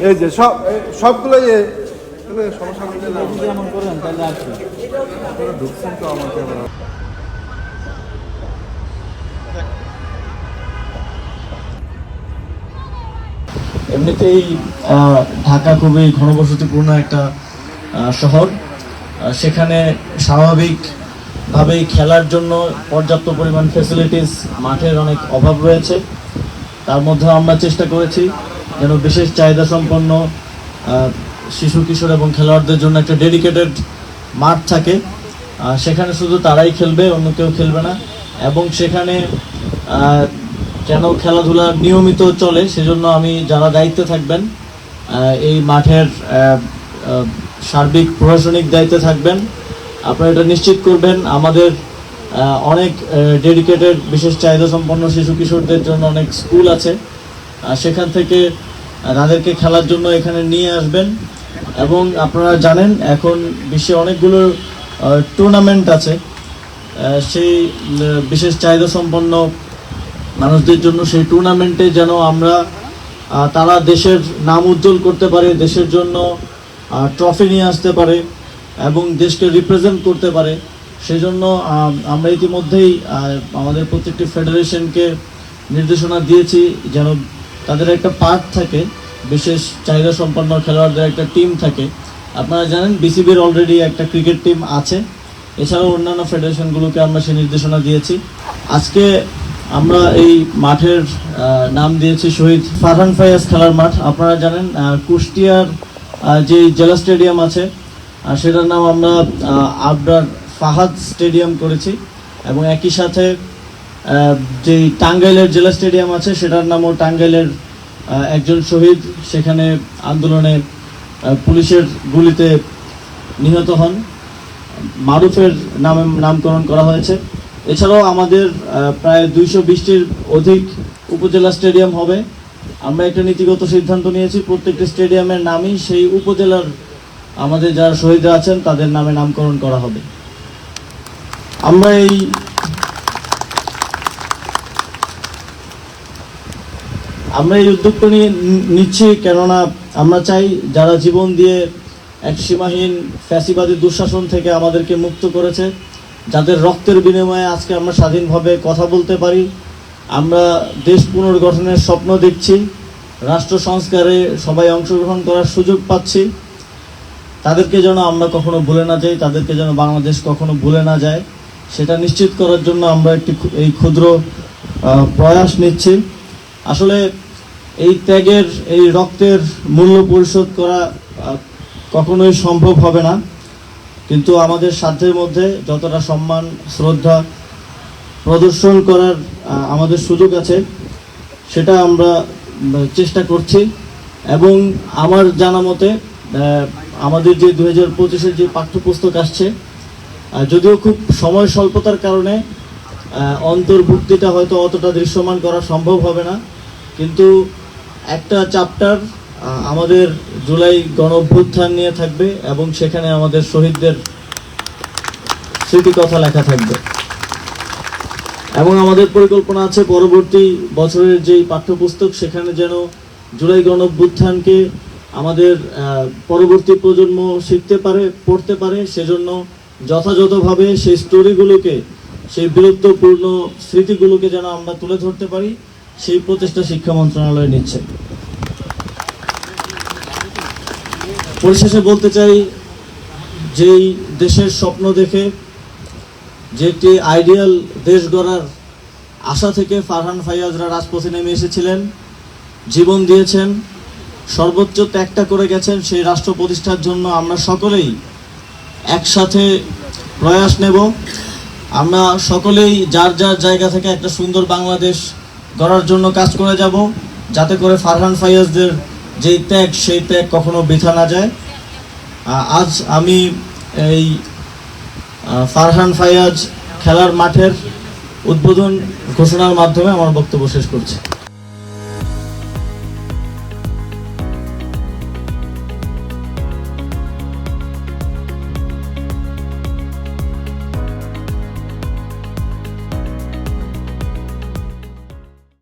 এই যে সবগুলো সমস্যা ঢুকছেন তো আমাকে এমনিতেই ঢাকা খুবই ঘনবসতিপূর্ণ একটা শহর। সেখানে স্বাভাবিকভাবেই খেলার জন্য পর্যাপ্ত পরিমাণ ফ্যাসিলিটিস, মাঠের অনেক অভাব রয়েছে। তার মধ্যে আমরা চেষ্টা করেছি যেন বিশেষ চাহিদা সম্পন্ন শিশু কিশোর এবং খেলোয়াড়দের জন্য একটা ডেডিকেটেড মাঠ থাকে। সেখানে শুধু তারাই খেলবে, অন্য কেউ খেলবে না, এবং সেখানে যেন খেলাধুলা নিয়মিত চলে সেজন্য আমি যারা দায়িত্বে থাকবেন এই মাঠের সার্বিক প্রশাসনিক দায়িত্বে থাকবেন, আপনারা এটা নিশ্চিত করবেন আমাদের অনেক ডেডিকেটেড বিশেষ চাহিদা সম্পন্ন শিশু কিশোরদের জন্য অনেক স্কুল আছে, সেখান থেকে তাদেরকে খেলার জন্য এখানে নিয়ে আসবেন। এবং আপনারা জানেন এখন বিশ্বে অনেকগুলো টুর্নামেন্ট আছে, সেই বিশেষ চাহিদা সম্পন্ন মানুষদের জন্য সেই টুর্নামেন্টে যেন আমরা তারা দেশের নাম উজ্জ্বল করতে পারে, দেশের জন্য ট্রফি নিয়ে আসতে পারে এবং দেশকে রিপ্রেজেন্ট করতে পারে। সেজন্য আমরা ইতিমধ্যেই আমাদের প্রত্যেকটি ফেডারেশনকে নির্দেশনা দিয়েছি যেন তাদের একটা পার্ট থাকে, বিশেষ চাহিদা সম্পন্ন খেলোয়াড়দের একটা টিম থাকে। আপনারা জানেন বিসিবির অলরেডি একটা ক্রিকেট টিম আছে, এছাড়াও অন্যান্য ফেডারেশনগুলোকে আমরা সেই নির্দেশনা দিয়েছি। আজকে আমরা এই মাঠের নাম দিয়েছি শহীদ ফারহান ফায়াজ খেলার মাঠ। আপনারা জানেন কুষ্টিয়ার যে জেলা স্টেডিয়াম আছে সেটার নাম আমরা আবরার ফাহাদ স্টেডিয়াম করেছি, এবং একই সাথে যে টাঙ্গাইলের জেলা স্টেডিয়াম আছে সেটার নামও টাঙ্গাইলের একজন শহীদ সেখানে আন্দোলনে পুলিশের গুলিতে নিহত হন, মারুফের নামে নামকরণ করা হয়েছে। এছাড়াও আমাদের প্রায় 220টির অধিক উপজেলা স্টেডিয়াম হবে। আমরা একটা নীতিগত সিদ্ধান্ত নিয়েছি প্রত্যেকটি স্টেডিয়ামের নামই সেই উপজেলার আমাদের যারা শহীদরা আছেন তাদের নামে নামকরণ করা হবে। আমরা এই উদ্যোগটা নিচ্ছি কেননা আমরা চাই যারা জীবন দিয়ে এক সীমাহীন ফ্যাসিবাদী দুঃশাসন থেকে আমাদেরকে মুক্ত করেছে, যাদের রক্তের বিনিময়ে আজকে আমরা স্বাধীনভাবে কথা বলতে পারি, আমরা দেশ পুনর্গঠনের স্বপ্ন দেখছি, রাষ্ট্র সংস্কারে সবাই অংশগ্রহণ করার সুযোগ পাচ্ছি, তাদেরকে যেন আমরা কখনো ভুলে না যাই, তাদেরকে যেন বাংলাদেশ কখনো ভুলে না যায়, সেটা নিশ্চিত করার জন্য আমরা এই ক্ষুদ্র প্রয়াস নিচ্ছি। আসলে এই ত্যাগের, এই রক্তের মূল্য পরিশোধ করা কখনোই সম্ভব হবে না, কিন্তু আমাদের সাধ্যের মধ্যে যতটা সম্মান শ্রদ্ধা প্রদর্শন করার আমাদের সুযোগ আছে সেটা আমরা চেষ্টা করছি। এবং আমার জানা মতে আমাদের যে 2025-এর যে পাঠ্যপুস্তক আসছে, যদিও খুব সময় স্বল্পতার কারণে অন্তর্ভুক্তিটা হয়তো অতটা দৃশ্যমান করা সম্ভব হবে না, কিন্তু একটা চ্যাপ্টার আমাদের জুলাই গণ অভ্যুত্থান নিয়ে থাকবে এবং সেখানে আমাদের শহীদদের স্মৃতিকথা লেখা থাকবে। এবং আমাদের পরিকল্পনা আছে পরবর্তী বছরের যেই পাঠ্যপুস্তক সেখানে যেন জুলাই গণ অভ্যুত্থানকে আমাদের পরবর্তী প্রজন্ম শিখতে পারে, পড়তে পারে, সেজন্য যথাযথভাবে সেই স্টোরিগুলোকে, সেই বীরত্বপূর্ণ স্মৃতিগুলোকে যেন আমরা তুলে ধরতে পারি, সেই প্রচেষ্টা শিক্ষা মন্ত্রণালয় নিচ্ছে। পরিশেষে বলতে চাই, যেই দেশের স্বপ্ন দেখে, যে একটি আইডিয়াল দেশ গড়ার আশা থেকে ফারহান ফাইয়াজরা রাজপথে নেমে এসেছিলেন, জীবন দিয়েছেন, সর্বোচ্চ ত্যাগটা করে গেছেন, সেই রাষ্ট্র প্রতিষ্ঠার জন্য আমরা সকলেই একসাথে প্রয়াস নেব। আমরা সকলেই যার যার জায়গা থেকে একটা সুন্দর বাংলাদেশ গড়ার জন্য কাজ করে যাব, যাতে করে ফারহান ফাইয়াজদের যেই ত্যাগ, সেই ত্যাগ কখনো বৃথা না যায়। আজ আমি এই ফারহান ফাইয়াজ খেলার মাঠের উদ্বোধন ঘোষণার মাধ্যমে আমার বক্তব্য শেষ করছি।